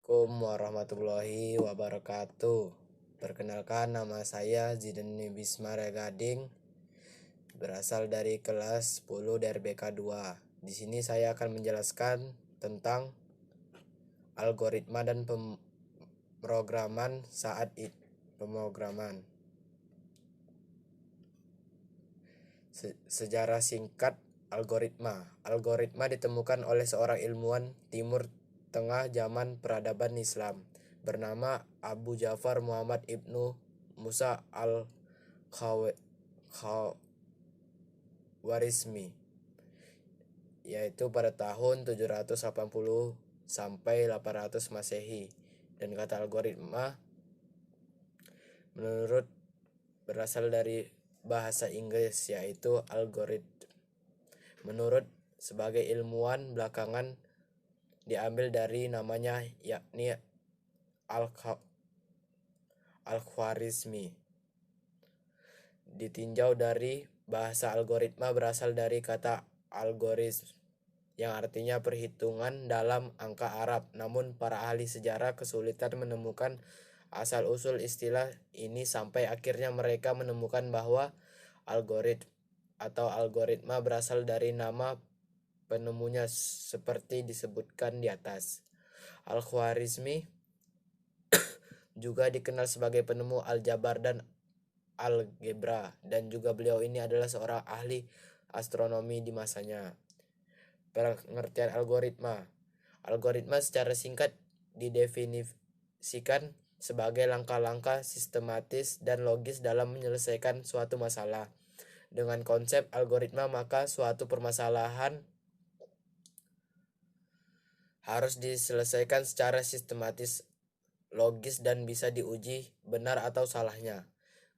Assalamualaikum warahmatullahi wabarakatuh. Perkenalkan, nama saya Zidane Bismara Gading, berasal dari kelas 10 DRBK 2. Di sini saya akan menjelaskan tentang algoritma dan pemrograman saat pemrograman. Sejarah singkat algoritma. Algoritma ditemukan oleh seorang ilmuwan Timur Tengah zaman peradaban Islam bernama Abu Ja'far Muhammad ibnu Musa al-Khawarizmi, yaitu pada tahun 780 sampai 800 Masehi. Dan kata algoritma menurut berasal dari bahasa Inggris, yaitu algorithm. Menurut sebagai ilmuwan belakangan diambil dari namanya, yakni Al-Khwarizmi. Ditinjau dari bahasa algoritma berasal dari kata algoritm yang artinya perhitungan dalam angka Arab. Namun para ahli sejarah kesulitan menemukan asal-usul istilah ini sampai akhirnya mereka menemukan bahwa algoritm atau algoritma berasal dari nama penemunya seperti disebutkan di atas. Al-Khwarizmi juga dikenal sebagai penemu aljabar dan algebra, dan juga beliau ini adalah seorang ahli astronomi di masanya. Pengertian algoritma. Algoritma secara singkat didefinisikan sebagai langkah-langkah sistematis dan logis dalam menyelesaikan suatu masalah. Dengan konsep algoritma, maka suatu permasalahan harus diselesaikan secara sistematis, logis, dan bisa diuji benar atau salahnya.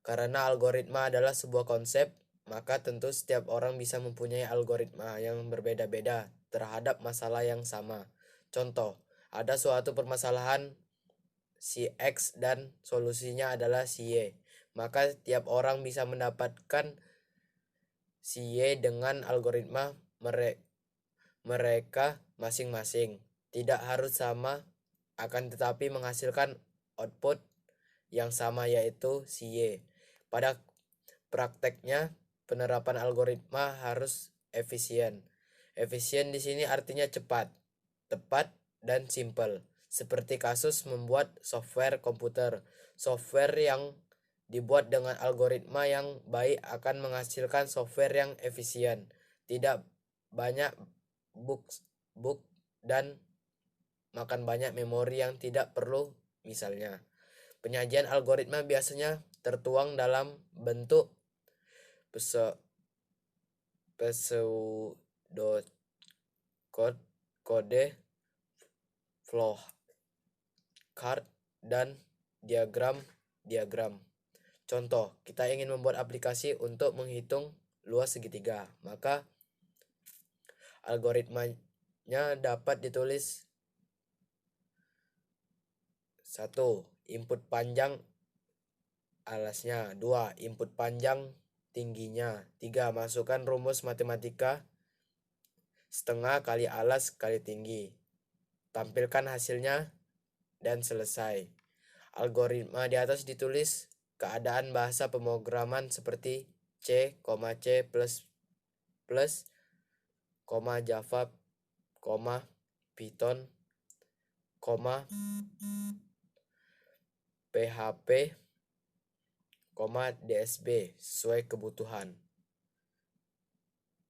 Karena algoritma adalah sebuah konsep, maka tentu setiap orang bisa mempunyai algoritma yang berbeda-beda terhadap masalah yang sama. Contoh, ada suatu permasalahan si X dan solusinya adalah si Y. Maka tiap orang bisa mendapatkan si Y dengan algoritma mereka masing-masing. Tidak harus sama, akan tetapi menghasilkan output yang sama, yaitu si Y. Pada prakteknya, penerapan algoritma harus efisien. Efisien di sini artinya cepat, tepat, dan simpel. Seperti kasus membuat software komputer. Software yang dibuat dengan algoritma yang baik akan menghasilkan software yang efisien, tidak banyak bug dan makan banyak memori yang tidak perlu. Misalnya, penyajian algoritma biasanya tertuang dalam bentuk pseudocode, kode, flowchart, dan diagram. Contoh, kita ingin membuat aplikasi untuk menghitung luas segitiga, maka algoritmanya dapat ditulis: 1. Input panjang alasnya. 2. Input panjang tingginya. 3. Masukkan rumus matematika setengah kali alas kali tinggi. Tampilkan hasilnya dan selesai. Algoritma di atas ditulis keadaan bahasa pemrograman seperti C, C++, Java, Python, PHP, DSB sesuai kebutuhan.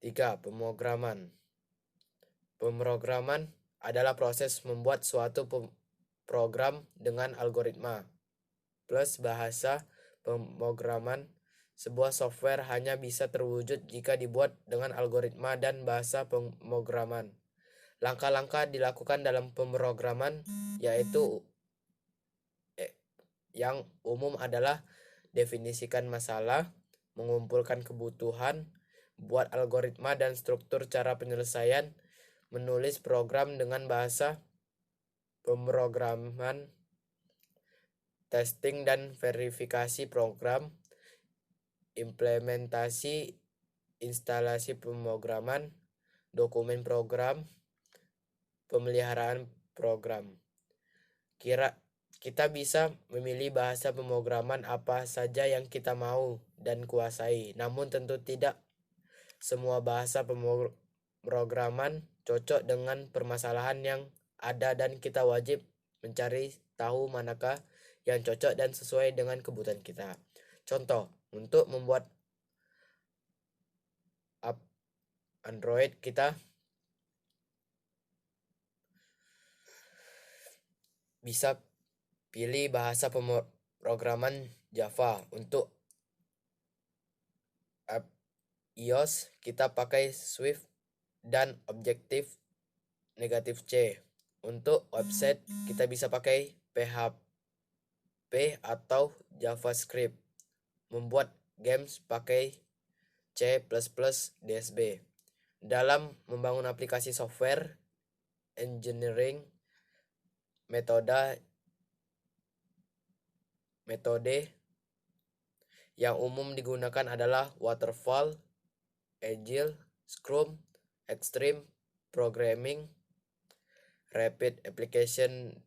3. Pemrograman. Pemrograman adalah proses membuat suatu program dengan algoritma plus bahasa pemrograman. Sebuah software hanya bisa terwujud jika dibuat dengan algoritma dan bahasa pemrograman. Langkah-langkah dilakukan dalam pemrograman yaitu yang umum adalah definisikan masalah, mengumpulkan kebutuhan, buat algoritma dan struktur cara penyelesaian, menulis program dengan bahasa pemrograman, testing dan verifikasi program, implementasi instalasi pemrograman, dokumen program, pemeliharaan program. Kita bisa memilih bahasa pemrograman apa saja yang kita mau dan kuasai. Namun tentu tidak semua bahasa pemrograman cocok dengan permasalahan yang ada dan kita wajib mencari tahu manakah yang cocok dan sesuai dengan kebutuhan kita. Contoh, untuk membuat app Android kita bisa pilih bahasa pemrograman Java. Untuk app iOS kita pakai Swift dan Objective-C. Untuk website kita bisa pakai PHP atau JavaScript. Membuat games pakai C++ DSB. Dalam membangun aplikasi software engineering, metode yang umum digunakan adalah waterfall, agile, scrum, extreme programming, rapid application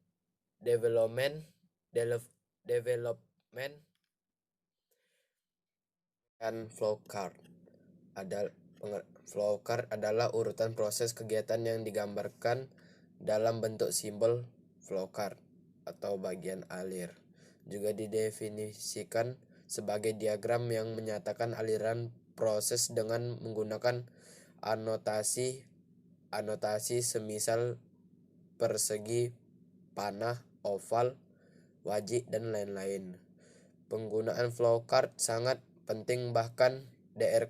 development, dan flowchart. Flowchart adalah urutan proses kegiatan yang digambarkan dalam bentuk simbol flowchart atau bagian alir. Juga didefinisikan sebagai diagram yang menyatakan aliran proses dengan menggunakan anotasi semisal persegi, panah, oval, wajik, dan lain-lain. Penggunaan flowchart sangat penting, bahkan Dr.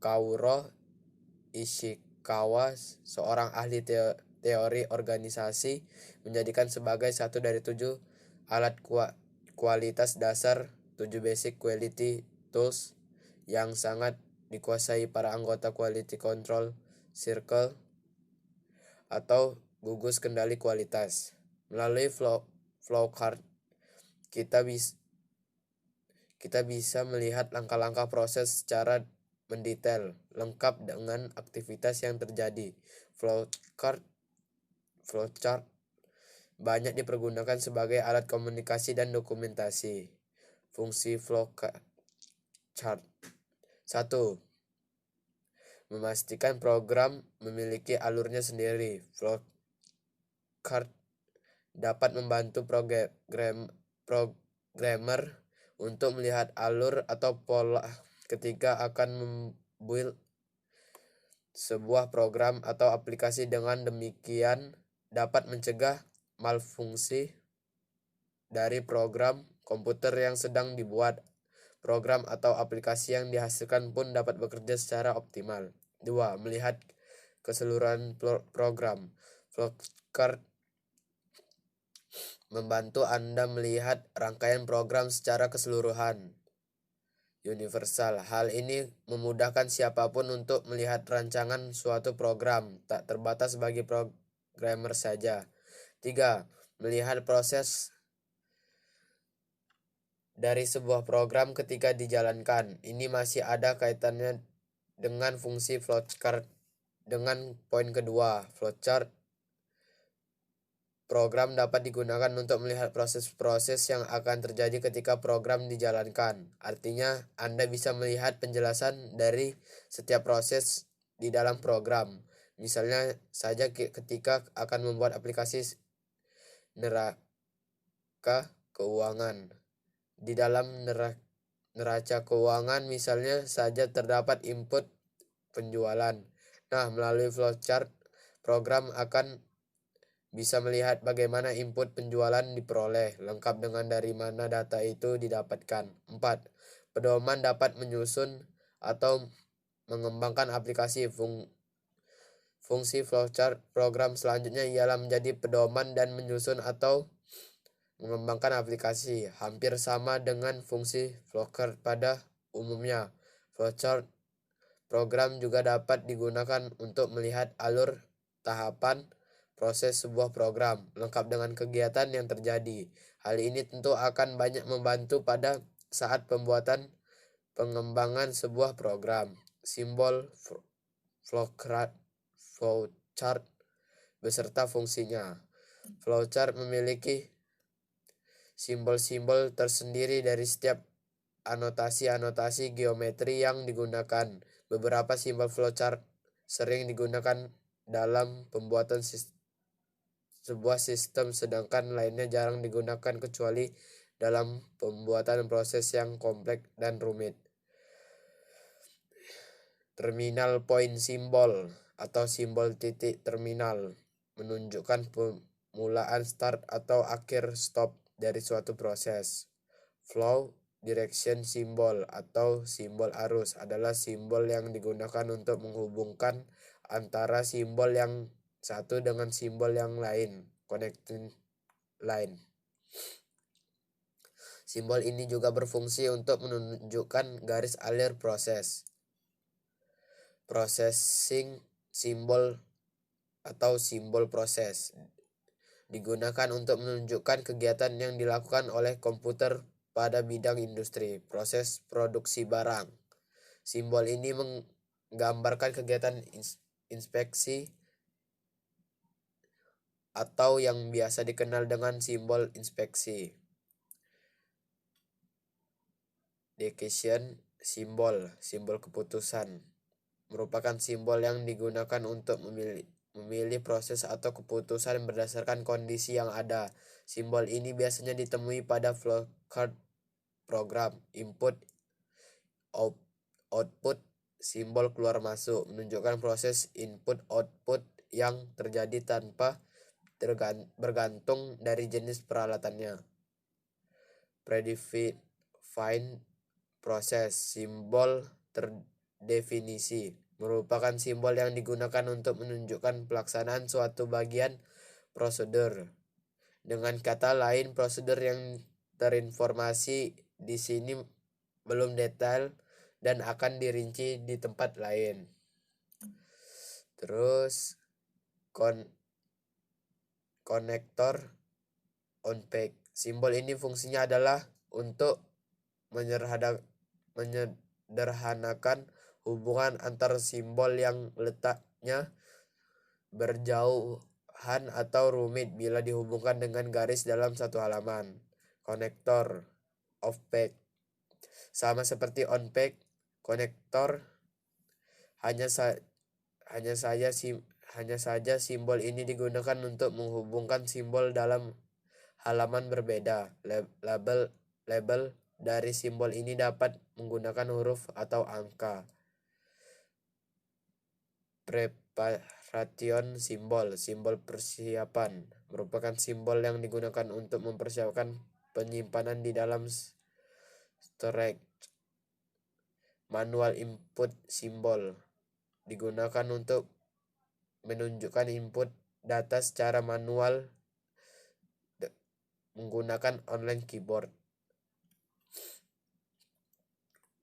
Kaoru Ishikawa, seorang ahli teori organisasi, menjadikan sebagai satu dari 7 alat kualitas dasar, 7 basic quality tools yang sangat dikuasai para anggota quality control circle atau gugus kendali kualitas. Melalui flowchart kita bisa melihat langkah-langkah proses secara mendetail, lengkap dengan aktivitas yang terjadi. Flowchart banyak dipergunakan sebagai alat komunikasi dan dokumentasi. Fungsi flowchart: 1. Memastikan program memiliki alurnya sendiri. Flowchart dapat membantu programmer untuk melihat alur atau pola ketika akan membuild sebuah program atau aplikasi. Dengan demikian dapat mencegah malfungsi dari program komputer yang sedang dibuat. Program atau aplikasi yang dihasilkan pun dapat bekerja secara optimal. 2. Melihat keseluruhan program. Flowchart membantu Anda melihat rangkaian program secara keseluruhan, universal. Hal ini memudahkan siapapun untuk melihat rancangan suatu program, tak terbatas bagi programmer saja. 3. Melihat proses dari sebuah program ketika dijalankan. Ini masih ada kaitannya dengan fungsi flowchart dengan poin kedua. Flowchart program dapat digunakan untuk melihat proses-proses yang akan terjadi ketika program dijalankan. Artinya, Anda bisa melihat penjelasan dari setiap proses di dalam program. Misalnya saja ketika akan membuat aplikasi neraca keuangan. Di dalam neraca keuangan misalnya saja terdapat input penjualan. Nah, melalui flowchart, program akan bisa melihat bagaimana input penjualan diperoleh, lengkap dengan dari mana data itu didapatkan. 4. Pedoman dapat menyusun atau mengembangkan aplikasi. Fungsi flowchart program selanjutnya ialah menjadi pedoman dan menyusun atau mengembangkan aplikasi. Hampir sama dengan fungsi flowchart pada umumnya. Flowchart program juga dapat digunakan untuk melihat alur tahapan proses sebuah program, lengkap dengan kegiatan yang terjadi. Hal ini tentu akan banyak membantu pada saat pengembangan sebuah program. Simbol flowchart beserta fungsinya. Flowchart memiliki simbol-simbol tersendiri dari setiap anotasi-anotasi geometri yang digunakan. Beberapa simbol flowchart sering digunakan dalam pembuatan sebuah sistem, sedangkan lainnya jarang digunakan kecuali dalam pembuatan proses yang kompleks dan rumit. Terminal point symbol atau simbol titik terminal menunjukkan pemulaan start atau akhir stop dari suatu proses. Flow direction symbol atau simbol arus adalah simbol yang digunakan untuk menghubungkan antara simbol yang satu dengan simbol yang lain, connecting line. Simbol ini juga berfungsi untuk menunjukkan garis alir proses. Processing simbol atau simbol proses digunakan untuk menunjukkan kegiatan yang dilakukan oleh komputer pada bidang industri, proses produksi barang. Simbol ini menggambarkan kegiatan inspeksi atau yang biasa dikenal dengan simbol inspeksi. Decision simbol, simbol keputusan, merupakan simbol yang digunakan untuk memilih proses atau keputusan berdasarkan kondisi yang ada. Simbol ini biasanya ditemui pada flowchart program. Input, output, simbol keluar masuk, menunjukkan proses input-output yang terjadi tanpa bergantung dari jenis peralatannya. Predefined process, simbol terdefinisi, merupakan simbol yang digunakan untuk menunjukkan pelaksanaan suatu bagian prosedur. Dengan kata lain, prosedur yang terinformasi di sini belum detail dan akan dirinci di tempat lain. Terus konektor on-page. Simbol ini fungsinya adalah untuk menyederhanakan hubungan antar simbol yang letaknya berjauhan atau rumit bila dihubungkan dengan garis dalam satu halaman. Konektor off-page. Sama seperti on-page, konektor hanya saja simbol ini digunakan untuk menghubungkan simbol dalam halaman berbeda. Label dari simbol ini dapat menggunakan huruf atau angka. Preparation simbol, simbol persiapan, merupakan simbol yang digunakan untuk mempersiapkan penyimpanan di dalam storage. Manual input simbol digunakan untuk menunjukkan input data secara manual menggunakan online keyboard.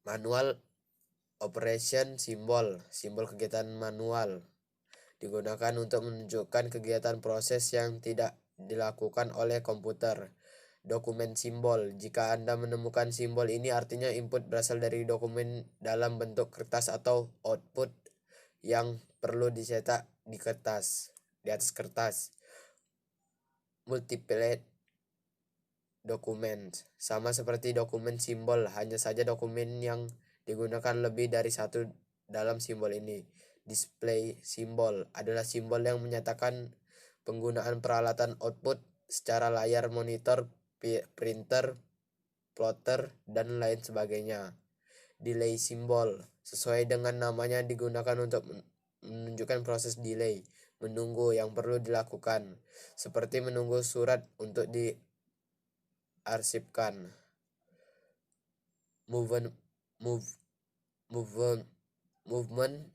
Manual operation simbol, simbol kegiatan manual, digunakan untuk menunjukkan kegiatan proses yang tidak dilakukan oleh komputer. Dokumen simbol, jika Anda menemukan simbol ini artinya input berasal dari dokumen dalam bentuk kertas atau output yang perlu dicetak di atas kertas. Multiple dokumen, sama seperti dokumen simbol, hanya saja dokumen yang digunakan lebih dari satu dalam simbol ini. Display simbol adalah simbol yang menyatakan penggunaan peralatan output secara layar monitor, printer, plotter, dan lain sebagainya. Delay simbol, sesuai dengan namanya, digunakan untuk menunjukkan proses delay, menunggu yang perlu dilakukan, seperti menunggu surat untuk diarsipkan. Movement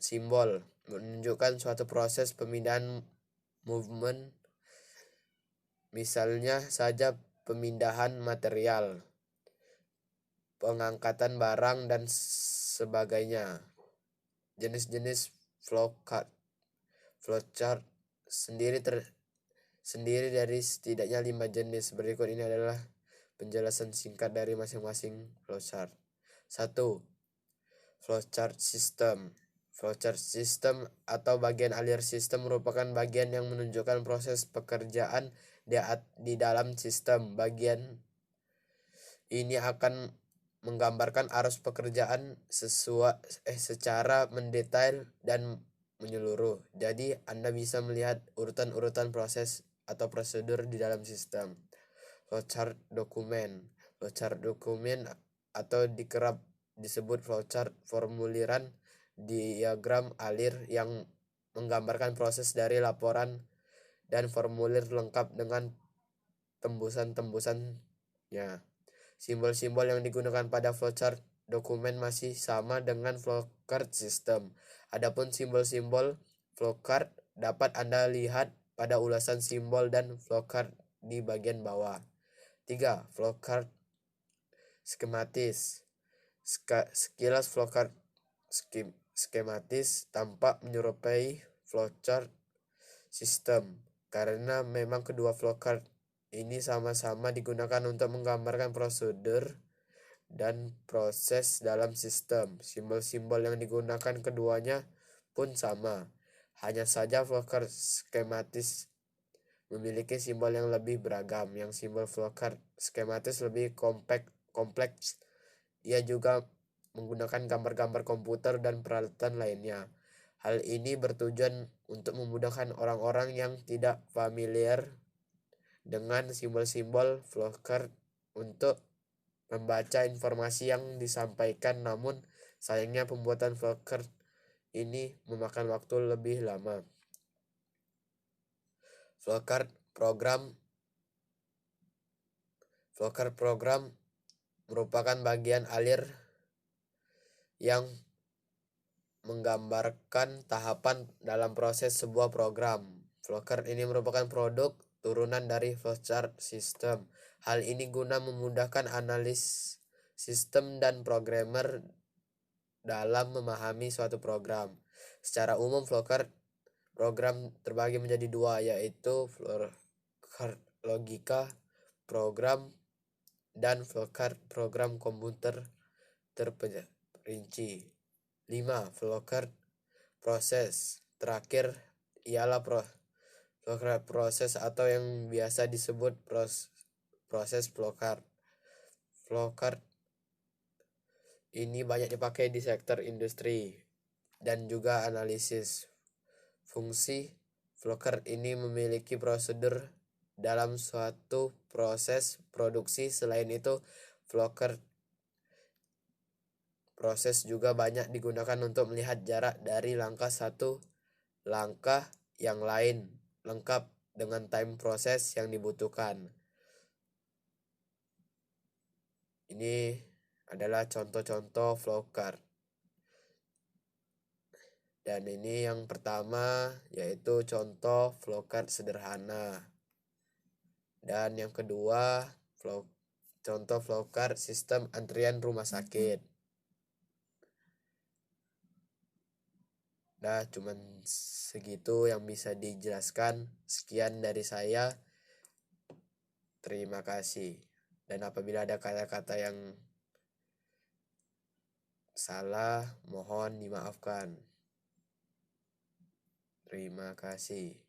simbol menunjukkan suatu proses pemindahan movement, misalnya saja pemindahan material, pengangkatan barang, dan sebagainya. Jenis-jenis flowchart sendiri dari setidaknya 5 jenis. Berikut ini adalah penjelasan singkat dari masing-masing flowchart. 1. Flowchart system. Flowchart system atau bagian alir sistem merupakan bagian yang menunjukkan proses pekerjaan di dalam sistem. Bagian ini akan menggambarkan arus pekerjaan secara mendetail dan menyeluruh. Jadi Anda bisa melihat urutan-urutan proses atau prosedur di dalam sistem. Flowchart dokumen. Flowchart dokumen atau dikerap disebut flowchart formuliran diagram alir yang menggambarkan proses dari laporan dan formulir lengkap dengan tembusan-tembusannya. Simbol-simbol yang digunakan pada flowchart dokumen masih sama dengan flowchart sistem. Adapun simbol-simbol flowchart dapat Anda lihat pada ulasan simbol dan flowchart di bagian bawah. 3. Flowchart skematis. Sekilas flowchart skematis tampak menyerupai flowchart sistem karena memang kedua flowchart ini sama-sama digunakan untuk menggambarkan prosedur dan proses dalam sistem. Simbol-simbol yang digunakan keduanya pun sama. Hanya saja flowchart skematis memiliki simbol yang lebih beragam. Yang simbol flowchart skematis lebih kompleks. Ia juga menggunakan gambar-gambar komputer dan peralatan lainnya. Hal ini bertujuan untuk memudahkan orang-orang yang tidak familiar dengan simbol-simbol flowchart untuk membaca informasi yang disampaikan. Namun sayangnya pembuatan flowchart ini memakan waktu lebih lama. Flowchart program merupakan bagian alir yang menggambarkan tahapan dalam proses sebuah program. Flowchart ini merupakan produk turunan dari flowchart sistem. Hal ini guna memudahkan analis sistem dan programmer dalam memahami suatu program. Secara umum flowchart program terbagi menjadi dua, yaitu flowchart logika program dan flowchart program komputer terperinci. 5. Flowchart proses. Terakhir ialah flowchart proses atau yang biasa disebut proses flowchart. Flowchart ini banyak dipakai di sektor industri dan juga analisis fungsi. Flowchart ini memiliki prosedur dalam suatu proses produksi. Selain itu, flowchart proses juga banyak digunakan untuk melihat jarak dari langkah satu langkah yang lain, lengkap dengan time proses yang dibutuhkan. Ini adalah contoh-contoh flowchart. Dan ini yang pertama yaitu contoh flowchart sederhana. Dan yang kedua contoh flowchart sistem antrian rumah sakit. Nah, cuman segitu yang bisa dijelaskan. Sekian dari saya. Terima kasih. Dan apabila ada kata-kata yang salah, mohon dimaafkan. Terima kasih.